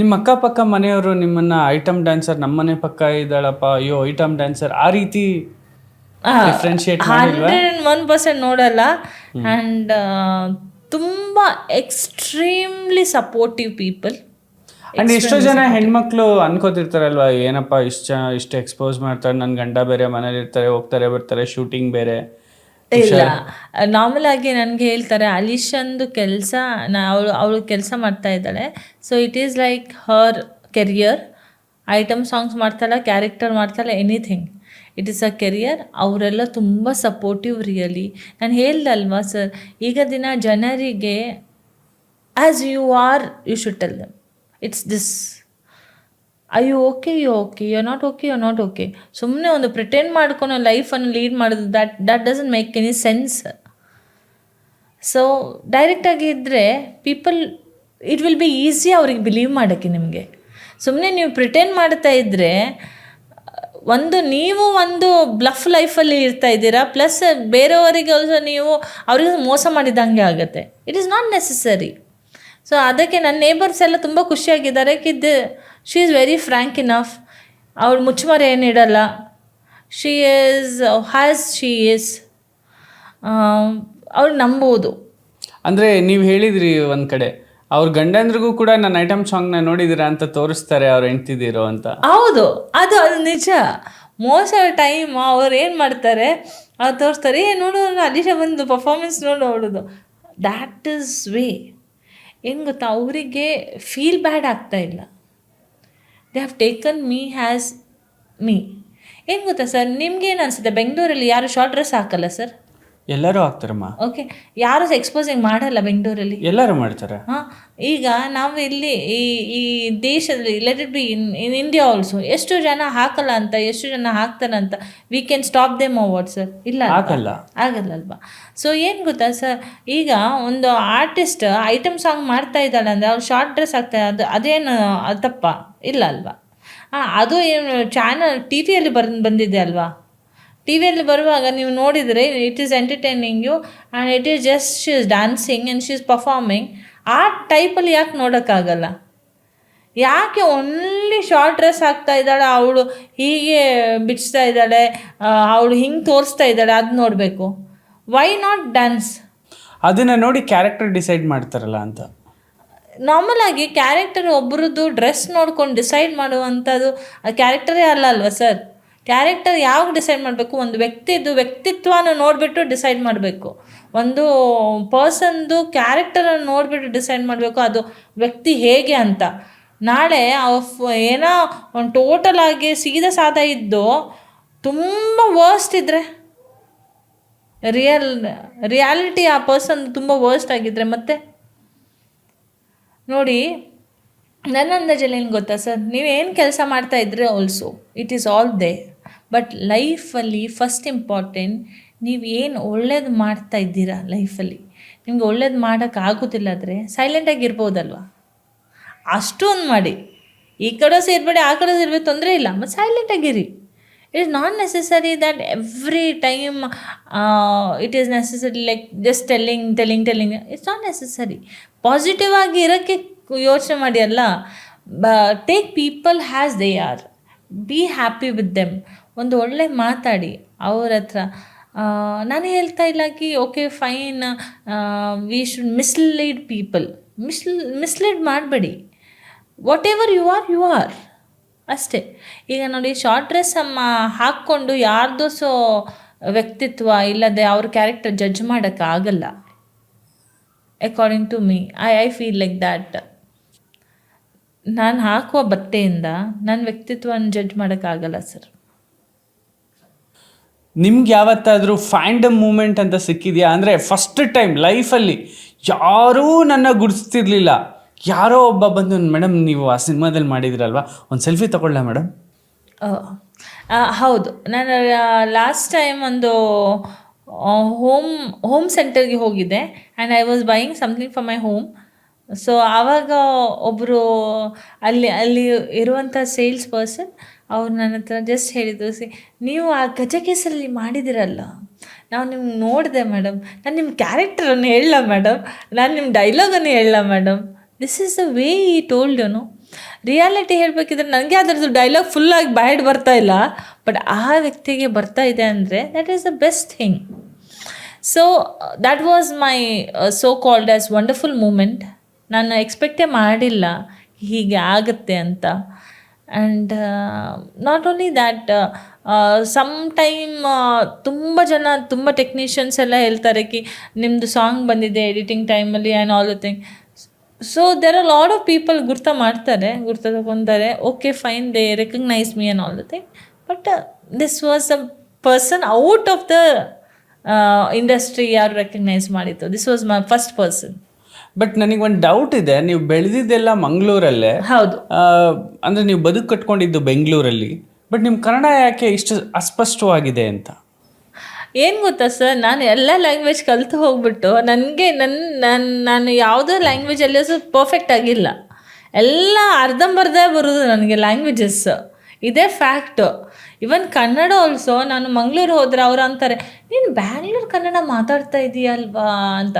ನಿಮ್ಮ ಅಕ್ಕಪಕ್ಕ ಮನೆಯವರು ನಿಮ್ಮನ್ನ ಐಟಮ್ ಡ್ಯಾನ್ಸರ್, ನಮ್ಮನೆ ಪಕ್ಕ ಇದ್ದಾಳಪ್ಪ, ಅಯ್ಯೋ ಐಟಮ್ ಡ್ಯಾನ್ಸರ್, ಆ ರೀತಿ ಡಿಫ್ರೆನ್ಶಿಯೇಟ್ ಮಾಡಿಲ್ವಾ? 101% ನೋಡಲ್ಲ. ಆ್ಯಂಡ್ ತುಂಬ ಎಕ್ಸ್ಟ್ರೀಮ್ಲಿ ಸಪೋರ್ಟಿವ್ ಪೀಪಲ್. ಅಂಡ್ ಎಷ್ಟೋ ಜನ ಹೆಣ್ಮಕ್ಳು ಅನ್ಕೋತಿರ್ತಾರಲ್ವಾ, ಏನಪ್ಪ ಇಷ್ಟು ಎಕ್ಸ್ಪೋಸ್ ಮಾಡ್ತಾರೆ, ನನ್ನ ಗಂಡ ಬೇರೆ ಮನೇಲಿ ಇರ್ತಾರೆ, ಹೋಗ್ತಾರೆ ಬರ್ತಾರೆ, ಶೂಟಿಂಗ್ ಬೇರೆ. ಇಲ್ಲ, ನಾರ್ಮಲ್ ಆಗಿ ನನಗೆ ಹೇಳ್ತಾರೆ ಅಲಿಶಂದು ಕೆಲಸ, ಅವಳು ಕೆಲಸ ಮಾಡ್ತಾ ಇದ್ದಾಳೆ, so it is like her career. Item songs ಮಾಡ್ತಾಳೆ, ಕ್ಯಾರೆಕ್ಟರ್ ಮಾಡ್ತಾಳೆ, anything, it is a career. ಅವರೆಲ್ಲ ತುಂಬ ಸಪೋರ್ಟಿವ್ ರಿಯಲಿ. ನಾನು ಹೇಳ್ದಲ್ವಾ ಸರ್, ಈಗ ದಿನ ಜನರಿಗೆ as you are you should tell them it's this. You okay, you not okay, you not okay. ಸುಮ್ಮನೆ ಒಂದು ಪ್ರಿಟೆಂಡ್ ಮಾಡ್ಕೊಂಡು ಲೈಫನ್ನು ಲೀಡ್ ಮಾಡೋದು, that doesn't make any sense. So ಡೈರೆಕ್ಟಾಗಿ ಇದ್ದರೆ people, it will be easy ಅವ್ರಿಗೆ ಬಿಲೀವ್ ಮಾಡೋಕ್ಕೆ. ನಿಮಗೆ ಸುಮ್ಮನೆ ನೀವು ಪ್ರಿಟೆಂಡ್ ಮಾಡ್ತಾ ಇದ್ದರೆ ನೀವು ಒಂದು ಬ್ಲಫ್ ಲೈಫಲ್ಲಿ ಇರ್ತಾ ಇದ್ದೀರಾ, ಪ್ಲಸ್ ಬೇರೆಯವರಿಗೆ ಆಲ್ಸೋ ನೀವು ಅವ್ರಿಗೆ ಮೋಸ ಮಾಡಿದಂಗೆ ಆಗುತ್ತೆ. It is not necessary. So ಅದಕ್ಕೆ ನನ್ನ ನೇಬರ್ಸ್ ಎಲ್ಲ ತುಂಬ ಖುಷಿಯಾಗಿದ್ದಾರೆ. She is very frank enough. ಅವಳು ಮುಚ್ಚುಮರೆ ಏನಿಡಲ್ಲ. ಶಿ ಈಸ್ ಅವಳು ನಂಬೋದು. ಅಂದರೆ ನೀವು ಹೇಳಿದ್ರಿ ಒಂದು ಕಡೆ, ಅವ್ರ ಗಂಡಂದ್ರಿಗೂ ಕೂಡ ನನ್ನ ಐಟಮ್ ಸಾಂಗ್ನ ನೋಡಿದ್ದೀರಾ ಅಂತ ತೋರಿಸ್ತಾರೆ ಅವ್ರು ಹೆಂಡ್ತಿದ್ದೀರೋ ಅಂತ. ಹೌದು, ಅದು ನಿಜ. ಮೋಸ್ಟ್ ಆಫ್ ಟೈಮ್ ಅವ್ರು ಏನು ಮಾಡ್ತಾರೆ, ಅವ್ರು ತೋರಿಸ್ತಾರೆ, ನೋಡು ಅಲಿಶಾ ಬಂದು ಪರ್ಫಾರ್ಮೆನ್ಸ್ ನೋಡೋದು. That is way. ಏನು ಗೊತ್ತಾ, ಅವರಿಗೆ ಫೀಲ್ ಬ್ಯಾಡ್ ಆಗ್ತಾ ಇಲ್ಲ. They have taken me has me. ಏನು ಗೊತ್ತಾ ಸರ್, ನಿಮ್ಗೇನು ಅನಿಸುತ್ತೆ, ಬೆಂಗಳೂರಲ್ಲಿ ಯಾರು ಶಾರ್ಟ್ ಡ್ರೆಸ್ ಹಾಕಲ್ಲ ಸರ್? ಎಲ್ಲರೂ ಹಾಕ್ತಾರಮ್ಮ. ಓಕೆ, ಯಾರು ಎಕ್ಸ್ಪೋಸಿಂಗ್ ಮಾಡಲ್ಲ ಬೆಂಗಳೂರಲ್ಲಿ? ಎಲ್ಲರೂ ಮಾಡ್ತಾರೆ. ಹಾಂ, ಈಗ ನಾವು ಇಲ್ಲಿ ಈ ದೇಶದಲ್ಲಿ, let it be in India also, ಎಷ್ಟು ಜನ ಹಾಕಲ್ಲ ಅಂತ, ಎಷ್ಟು ಜನ ಹಾಕ್ತಾರಂತ we can stop them award sir? ಇಲ್ಲ, ಆಗಲ್ಲಲ್ವಾ? ಸೊ ಏನು ಗೊತ್ತಾ ಸರ್, ಈಗ ಒಂದು ಆರ್ಟಿಸ್ಟ್ ಐಟಮ್ ಸಾಂಗ್ ಮಾಡ್ತಾ ಇದ್ದಾಳೆ ಅಂದರೆ ಅವ್ರು ಶಾರ್ಟ್ ಡ್ರೆಸ್ ಹಾಕ್ತಾರೆ, ಅದೇನು ತಪ್ಪ? ಇಲ್ಲ ಅಲ್ವಾ? ಅದು ಏನು ಚಾನಲ್ ಟಿ ವಿಯಲ್ಲಿ ಬಂದಿದೆ ಅಲ್ವಾ? ಟಿ ವಿಯಲ್ಲಿ ಬರುವಾಗ ನೀವು ನೋಡಿದರೆ it is entertaining you and it is just she is dancing and she is performing. ಆ ಟೈಪಲ್ಲಿ ಯಾಕೆ ನೋಡೋಕ್ಕಾಗಲ್ಲ? ಯಾಕೆ ಓನ್ಲಿ ಶಾರ್ಟ್ ಡ್ರೆಸ್ ಹಾಕ್ತಾ ಇದ್ದಾಳೆ, ಅವಳು ಹೀಗೆ ಬಿಚ್ತಾ ಇದ್ದಾಳೆ, ಅವಳು ಹಿಂಗೆ ತೋರಿಸ್ತಾ ಇದ್ದಾಳೆ, ಅದು ನೋಡಬೇಕು? Why not dance? ಅದನ್ನು ನೋಡಿ ಕ್ಯಾರೆಕ್ಟರ್ ಡಿಸೈಡ್ ಮಾಡ್ತಾರಲ್ಲ ಅಂತ. ನಾರ್ಮಲ್ ಆಗಿ ಕ್ಯಾರೆಕ್ಟರ್ ಒಬ್ಬರದ್ದು ಡ್ರೆಸ್ ನೋಡ್ಕೊಂಡು ಡಿಸೈಡ್ ಮಾಡುವಂಥದ್ದು ಕ್ಯಾರೆಕ್ಟರೇ ಅಲ್ವಾ ಸರ್? ಕ್ಯಾರೆಕ್ಟರ್ ಯಾವಾಗ ಡಿಸೈಡ್ ಮಾಡಬೇಕು? ಒಂದು ವ್ಯಕ್ತಿತ್ವನ ನೋಡಿಬಿಟ್ಟು ಡಿಸೈಡ್ ಮಾಡಬೇಕು. ಒಂದು ಪರ್ಸನ್ದು ಕ್ಯಾರೆಕ್ಟರನ್ನು ನೋಡಿಬಿಟ್ಟು ಡಿಸೈಡ್ ಮಾಡಬೇಕು, ಅದು ವ್ಯಕ್ತಿ ಹೇಗೆ ಅಂತ. ನಾಳೆ ಏನೋ ಒಂದು ಟೋಟಲ್ ಆಗಿ ಸೀದಾ ಸಾದಾ ಇದ್ದು ತುಂಬ ವರ್ಸ್ಟ್ ಇದ್ದರೆ, ರಿಯಾಲಿಟಿ ಆ ಪರ್ಸನ್ ತುಂಬ ವರ್ಸ್ಟ್ ಆಗಿದ್ದರೆ ಮತ್ತೆ ನೋಡಿ. ನನ್ನ ಅಂದಾಜಲ್ಲಿ ಏನು ಗೊತ್ತಾ ಸರ್, ನೀವೇನು ಕೆಲಸ ಮಾಡ್ತಾ ಇದ್ರೆ also it is all they, but ಲೈಫಲ್ಲಿ ಫಸ್ಟ್ ಇಂಪಾರ್ಟೆಂಟ್ ನೀವು ಏನು ಒಳ್ಳೇದು ಮಾಡ್ತಾ ಇದ್ದೀರಾ ಲೈಫಲ್ಲಿ. ನಿಮ್ಗೆ ಒಳ್ಳೇದು ಮಾಡೋಕ್ಕಾಗೋದಿಲ್ಲ ಆದರೆ ಸೈಲೆಂಟಾಗಿ ಇರ್ಬೋದಲ್ವ? ಅಷ್ಟೊಂದು ಮಾಡಿ, ಈ ಕಡೆ ಸೇರಬೇಡಿ ಆ ಕಡೆ ಸೇರಬೇಕು, ತೊಂದರೆ ಇಲ್ಲ, ಮತ್ತು ಸೈಲೆಂಟಾಗಿರಿ. It is not necessary that every time it is necessary like just telling. It's not necessary. Positive ಆಗಿ ಇರೋಕ್ಕೆ ಯೋಚನೆ ಮಾಡಿ ಅಲ್ಲ. Take people has they are, be happy with them. ಒಂದು ಒಳ್ಳೆ ಮಾತಾಡಿ ಅವ್ರ ಹತ್ರ. ನಾನು ಹೇಳ್ತಾ ಇಲ್ಲ ಕಿ okay fine we should mislead people. Mislead ಮಾಡಬೇಡಿ. ವಾಟ್ ಎವರ್ ಯು ಆರ್ ಅಷ್ಟೇ. ಈಗ ನೋಡಿ, ಶಾರ್ಟ್ ಡ್ರೆಸ್ ಹಾಕ್ಕೊಂಡು ಯಾರ್ದೋ ವ್ಯಕ್ತಿತ್ವ ಇಲ್ಲದೆ ಅವ್ರ ಕ್ಯಾರೆಕ್ಟರ್ ಜಡ್ಜ್ ಮಾಡೋಕ್ಕಾಗಲ್ಲ. According to me, I feel like that. ನಾನು ಹಾಕುವ ಬಟ್ಟೆಯಿಂದ ನನ್ನ ವ್ಯಕ್ತಿತ್ವನ ಜಡ್ಜ್ ಮಾಡೋಕ್ಕಾಗಲ್ಲ ಸರ್. ನಿಮ್ಗೆ ಯಾವತ್ತಾದರೂ ಫ್ಯಾಂಡಮ್ ಮೂಮೆಂಟ್ ಅಂತ ಸಿಕ್ಕಿದೆಯಾ? ಅಂದರೆ ಫಸ್ಟ್ ಟೈಮ್ ಲೈಫಲ್ಲಿ ಯಾರೂ ನನ್ನ ಗುರುತಿಸ್ತಿರ್ಲಿಲ್ಲ, ಯಾರೋ ಒಬ್ಬ ಬಂದು, ಮೇಡಮ್ ನೀವು ಆ ಸಿನಿಮಾದಲ್ಲಿ ಮಾಡಿದಿರಲ್ವಾ, ಒಂದು ಸೆಲ್ಫಿ ತಗೊಳ್ಳ ಮೇಡಮ್? ಹೌದು, ನಾನು ಲಾಸ್ಟ್ ಟೈಮ್ ಒಂದು ಹೋಮ್ ಸೆಂಟರ್ಗೆ ಹೋಗಿದ್ದೆ and I was buying something for my home. So ಆವಾಗ ಒಬ್ಬರು ಅಲ್ಲಿ ಇರುವಂಥ ಸೇಲ್ಸ್ ಪರ್ಸನ್ ಅವ್ರು ನನ್ನ ಹತ್ರ ಜಸ್ಟ್ ಹೇಳಿದ್ರು, ನೀವು ಆ ಗಜಕೇಸರಲ್ಲಿ ಮಾಡಿದಿರಲ್ಲ, ನಾವು ನಿಮ್ಗೆ ನೋಡಿದೆ ಮೇಡಮ್, ನಾನು ನಿಮ್ಮ ಕ್ಯಾರೆಕ್ಟರನ್ನು ಹೇಳಲ್ಲ ಮೇಡಮ್, ನಾನು ನಿಮ್ಮ ಡೈಲಾಗನ್ನು ಹೇಳಲ್ಲ madam. This is the way ಈ ಟೋಲ್ಡ್, ರಿಯಾಲಿಟಿ ಹೇಳಬೇಕಿದ್ರೆ ನನಗೆ ಅದರದ್ದು ಡೈಲಾಗ್ ಫುಲ್ಲಾಗಿ ಬ್ಯಾಡ್ ಬರ್ತಾ ಇಲ್ಲ, ಬಟ್ ಆ ವ್ಯಕ್ತಿಗೆ ಬರ್ತಾ ಇದೆ ಅಂದರೆ that is the best thing. So that was my so called as wonderful moment. ನಾನು ಎಕ್ಸ್ಪೆಕ್ಟೇ ಮಾಡಿಲ್ಲ ಹೀಗೆ ಆಗುತ್ತೆ ಅಂತ. And not only that, some time ತುಂಬ ಜನ, ತುಂಬ ಟೆಕ್ನಿಷಿಯನ್ಸ್ ಎಲ್ಲ ಹೇಳ್ತಾರೆ ಕಿ ನಿಮ್ಮದು ಸಾಂಗ್ ಬಂದಿದೆ ಎಡಿಟಿಂಗ್ ಟೈಮಲ್ಲಿ and all the thing. So there are lot of people ಗುರ್ತ ತಗೊತಾರೆ, okay fine, they recognise me and all the thing. But this was a person out of the industry ಯಾರು recognise ಮಾಡಿತ್ತು. This was my first person. But ನನಗೊಂದು doubt ಇದೆ, ನೀವು ಬೆಳೆದಿದ್ದೆಲ್ಲ ಮಂಗಳೂರಲ್ಲೇ, ಹೌದು. ಅಂದರೆ ನೀವು ಬದುಕು ಕಟ್ಕೊಂಡಿದ್ದು ಬೆಂಗಳೂರಲ್ಲಿ, ಬಟ್ ನಿಮ್ಮ ಕನ್ನಡ ಯಾಕೆ ಇಷ್ಟು ಅಸ್ಪಷ್ಟವಾಗಿದೆ ಅಂತ? ಏನು ಗೊತ್ತಾ ಸರ್, ನಾನು ಎಲ್ಲ ಲ್ಯಾಂಗ್ವೇಜ್ ಕಲಿತು ಹೋಗ್ಬಿಟ್ಟು ನನಗೆ ನಾನು ಯಾವುದೋ ಲ್ಯಾಂಗ್ವೇಜಲ್ಲಿ ಪರ್ಫೆಕ್ಟ್ ಆಗಿಲ್ಲ. ಎಲ್ಲ ಅರ್ಧಂಬರ್ಧ ಬರೋದು ನನಗೆ ಲ್ಯಾಂಗ್ವೇಜಸ್, ಇದೇ ಫ್ಯಾಕ್ಟು. ಇವನ್ ಕನ್ನಡ ಆಲ್ಸೋ, ನಾನು ಮಂಗಳೂರು ಹೋದರೆ ಅವ್ರು ಅಂತಾರೆ ನೀನು ಬ್ಯಾಂಗ್ಳೂರು ಕನ್ನಡ ಮಾತಾಡ್ತಾ ಇದೆಯಲ್ವಾ ಅಂತ.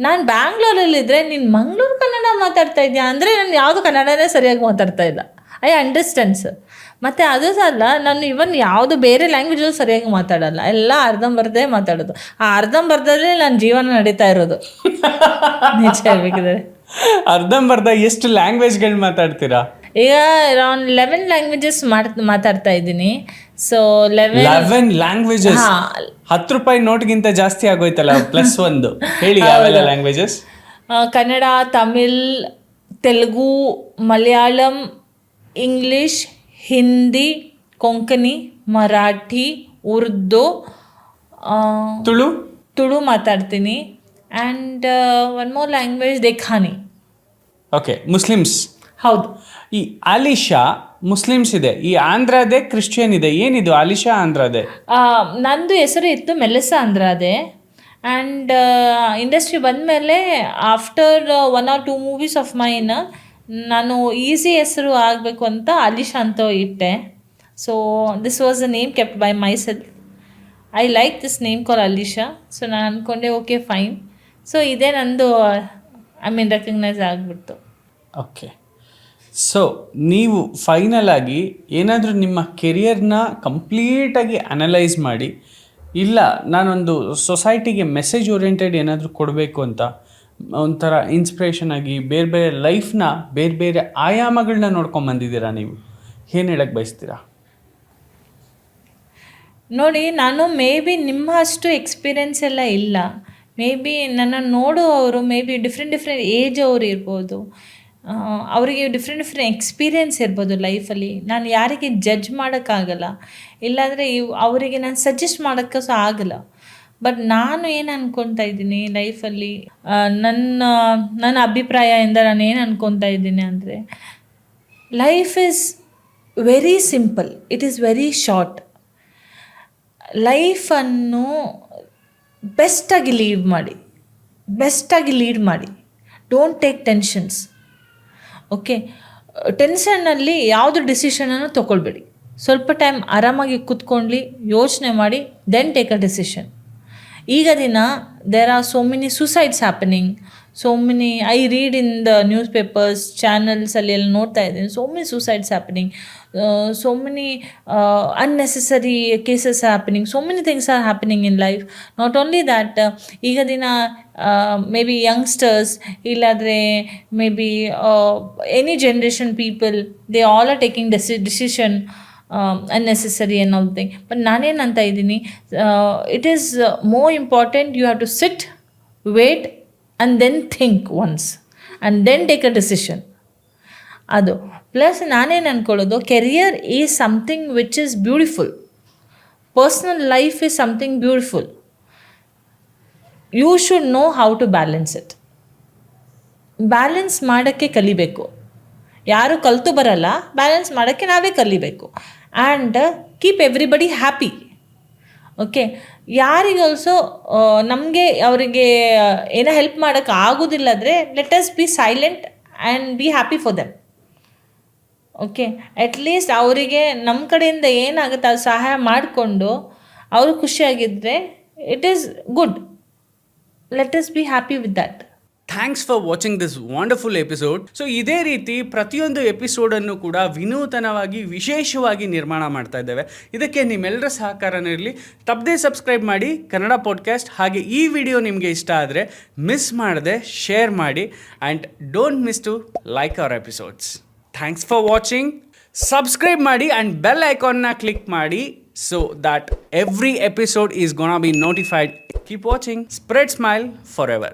ನಾನು ಬ್ಯಾಂಗ್ಳೂರಲ್ಲಿದ್ದರೆ ನೀನು ಮಂಗಳೂರು ಕನ್ನಡ ಮಾತಾಡ್ತಾ ಇದೆಯಾ ಅಂದರೆ ನಾನು ಯಾವುದು ಕನ್ನಡನೇ ಸರಿಯಾಗಿ ಮಾತಾಡ್ತಾ ಇಲ್ಲ. I understand sir. ಮತ್ತು ಅದು ಅಲ್ಲ, ನಾನು ಇವನ್ ಯಾವುದು ಬೇರೆ ಲ್ಯಾಂಗ್ವೇಜಲ್ಲಿ ಸರಿಯಾಗಿ ಮಾತಾಡಲ್ಲ, ಎಲ್ಲ ಅರ್ಧಂಬರ್ಧೇ ಮಾತಾಡೋದು. ಆ ಅರ್ಧಂಬರ್ಧಲ್ಲೇ ನನ್ನ ಜೀವನ ನಡೀತಾ ಇರೋದು ನಿಜ ಹೇಳ್ಬೇಕಿದ್ರೆ. ಅರ್ಧಂಬರ್ಧ ಎಷ್ಟು ಲ್ಯಾಂಗ್ವೇಜ್ಗಳು ಮಾತಾಡ್ತೀರಾ? ಈಗ ಅರೌಂಡ್ 11 ಲ್ಯಾಂಗ್ವೇಜಸ್ ಮಾತಾಡ್ತಾ ಇದ್ದೀನಿ. ಸೊ 11 ಲ್ಯಾಂಗ್ವೇಜಸ್, 10 ರೂಪಾಯಿ ನೋಟ್ಗಿಂತ ಜಾಸ್ತಿ ಆಗೋಯ್ತಲ್ಲ, ಪ್ಲಸ್ ಒಂದು ಹೇಳಿ ಯಾವೆಲ್ಲ ಲ್ಯಾಂಗ್ವೇಜಸ್? ಕನ್ನಡ, ತಮಿಳ್, ತೆಲುಗು, ಮಲಯಾಳಂ, ಇಂಗ್ಲೀಷ್, ಹಿಂದಿ, ಕೊಂಕಣಿ, ಮರಾಠಿ, ಉರ್ದು, ತುಳು ಮಾತಾಡ್ತೀನಿ. ಆ್ಯಂಡ್ ಒನ್ ಮೋರ್ ಲ್ಯಾಂಗ್ವೇಜ್ ದೇಖಾನಿ. Okay, Muslims. ಹೌದು. ಈ ಆಲಿಶಾ ಮುಸ್ಲಿಮ್ಸ್ ಇದೆ, ಈ ಆಂಧ್ರದೇ ಕ್ರಿಶ್ಚಿಯನ್ ಇದೆ, ಏನಿದು ಆಲಿಶಾ ಆಂಧ್ರದೇ? ನಂದು ಹೆಸರು ಇತ್ತು ಮೆಲೆಸಾ ಅಂದ್ರಾದೆ. ಆ್ಯಂಡ್ ಇಂಡಸ್ಟ್ರಿ ಬಂದಮೇಲೆ after 1 or 2 movies of mine ನಾನು ಈಸಿ ಹೆಸರು ಆಗಬೇಕು ಅಂತ ಆಲಿಶಾ ಅಂತ ಇಟ್ಟೆ. So this was a name kept by myself. I like this name call Alisha. So ನಾನು ಅಂದ್ಕೊಂಡೆ ಓಕೆ ಫೈನ್. ಸೊ ಇದೇ ನಂದು ರೆಕಗ್ನೈಸ್ ಆಗಿಬಿಡ್ತು. ಓಕೆ. ಸೊ ನೀವು ಫೈನಲ್ ಆಗಿ ಏನಾದರೂ ನಿಮ್ಮ ಕೆರಿಯರ್ನ ಕಂಪ್ಲೀಟಾಗಿ ಅನಲೈಸ್ ಮಾಡಿ, ಇಲ್ಲ ನಾನೊಂದು ಸೊಸೈಟಿಗೆ ಮೆಸೇಜ್ ಓರಿಯೆಂಟೆಡ್ ಏನಾದರೂ ಕೊಡಬೇಕು ಅಂತ ಒಂಥರ ಇನ್ಸ್ಪಿರೇಷನ್ ಆಗಿ ಬೇರೆ ಬೇರೆ ಲೈಫ್ನ ಬೇರೆ ಬೇರೆ ಆಯಾಮಗಳನ್ನ ನೋಡ್ಕೊಂಬಂದಿದ್ದೀರಾ, ನೀವು ಏನು ಹೇಳಕ್ಕೆ ಬಯಸ್ತೀರಾ? ನೋಡಿ, ನಾನು ಮೇ ಬಿ ನಿಮ್ಮ ಅಷ್ಟು ಎಕ್ಸ್ಪೀರಿಯೆನ್ಸ್ ಎಲ್ಲ ಇಲ್ಲ. ಮೇ ಬಿ ನನ್ನ ನೋಡುವವರು ಮೇ ಬಿ ಡಿಫ್ರೆಂಟ್ ಏಜ್ ಅವರು ಇರ್ಬೋದು, ಅವರಿಗೆ ಡಿಫ್ರೆಂಟ್ ಎಕ್ಸ್ಪೀರಿಯೆನ್ಸ್ ಇರ್ಬೋದು ಲೈಫಲ್ಲಿ. ನಾನು ಯಾರಿಗೆ ಜಡ್ಜ್ ಮಾಡೋಕ್ಕಾಗಲ್ಲ, ಇಲ್ಲಾಂದರೆ ಅವರಿಗೆ ನಾನು ಸಜೆಸ್ಟ್ ಮಾಡೋಕ್ಕೆ ಸಹ ಆಗಲ್ಲ. ಬಟ್ ನಾನು ಏನು ಅಂದ್ಕೊತಾ ಇದ್ದೀನಿ ಲೈಫಲ್ಲಿ, ನನ್ನ ಅಭಿಪ್ರಾಯದಿಂದ ನಾನು ಏನು ಅಂದ್ಕೊತಾ ಇದ್ದೀನಿ ಅಂದರೆ, life is very simple, it is very short. ಲೈಫನ್ನು ಬೆಸ್ಟಾಗಿ ಲೀಡ್ ಮಾಡಿ. Don't take tensions. ಓಕೆ, ಟೆನ್ಷನ್ನಲ್ಲಿ ಯಾವುದು ಡಿಸಿಷನನ್ನು ತೊಗೊಳ್ಬೇಡಿ. ಸ್ವಲ್ಪ ಟೈಮ್ ಆರಾಮಾಗಿ ಕೂತ್ಕೊಂಡು ಯೋಚನೆ ಮಾಡಿ ದೆನ್ ಟೇಕ್ ಅ ಡಿಸಿಷನ್. ಈಗ ದಿನ there are so many suicides happening, so many, I read in the newspapers, ಚಾನಲ್ಸಲ್ಲಿ ಎಲ್ಲ ನೋಡ್ತಾ ಇದ್ದೀನಿ, so many suicides happening, so many unnecessary cases happening, so many things are happening in life. Not only that, ಈಗ ದಿನ may be youngsters ಇಲ್ಲಾದರೆ maybe any generation people, they all are taking decision unnecessary and all thing. But ನಾನೇನಂತ ಇದ್ದೀನಿ, it is more important, you have to sit, wait and then think once and then take a decision. ಅದು plus ನಾನೇನು ಅಂದ್ಕೊಳ್ಳೋದು, career is something which is beautiful, personal life is something beautiful. You should know how to balance it. Balance ಮಾಡೋಕ್ಕೆ ಕಲಿಬೇಕು. ಯಾರು ಕಲಿತು ಬರಲ್ಲ, balance ಮಾಡೋಕ್ಕೆ ನಾವೇ ಕಲಿಬೇಕು. And keep everybody happy. Okay, ಯಾರಿಗೆ ಆಲ್ಸೋ ನಮಗೆ ಅವರಿಗೆ ಏನೋ ಹೆಲ್ಪ್ ಮಾಡೋಕ್ಕೆ ಆಗೋದಿಲ್ಲಾದರೆ let us be silent and be happy for them. Okay, at least ಅವರಿಗೆ ನಮ್ಮ ಕಡೆಯಿಂದ ಏನಾಗುತ್ತೆ ಅದು ಸಹಾಯ ಮಾಡಿಕೊಂಡು ಅವರು ಖುಷಿಯಾಗಿದ್ದರೆ it is good. Let us be happy with that. Thanks for watching this wonderful episode. So ಇದೇ ರೀತಿ ಪ್ರತಿಯೊಂದು ಎಪಿಸೋಡನ್ನು ಕೂಡ ವಿನೂತನವಾಗಿ ವಿಶೇಷವಾಗಿ ನಿರ್ಮಾಣ ಮಾಡ್ತಾ ಇದ್ದೇವೆ. ಇದಕ್ಕೆ ನಿಮ್ಮೆಲ್ಲರ ಸಹಕಾರನೂ ಇರಲಿ. ತಪ್ಪದೇ ಸಬ್ಸ್ಕ್ರೈಬ್ ಮಾಡಿ ಕನ್ನಡ ಪಾಡ್ಕಾಸ್ಟ್. ಹಾಗೆ ಈ ವಿಡಿಯೋ ನಿಮಗೆ ಇಷ್ಟ ಆದರೆ ಮಿಸ್ ಮಾಡದೆ ಶೇರ್ ಮಾಡಿ and don't miss to like our episodes. Thanks for watching. Subscribe ಮಾಡಿ ಆ್ಯಂಡ್ ಬೆಲ್ ಐಕಾನ್ನ ಕ್ಲಿಕ್ ಮಾಡಿ so that every episode is gonna be notified. Keep watching. Spread smile forever.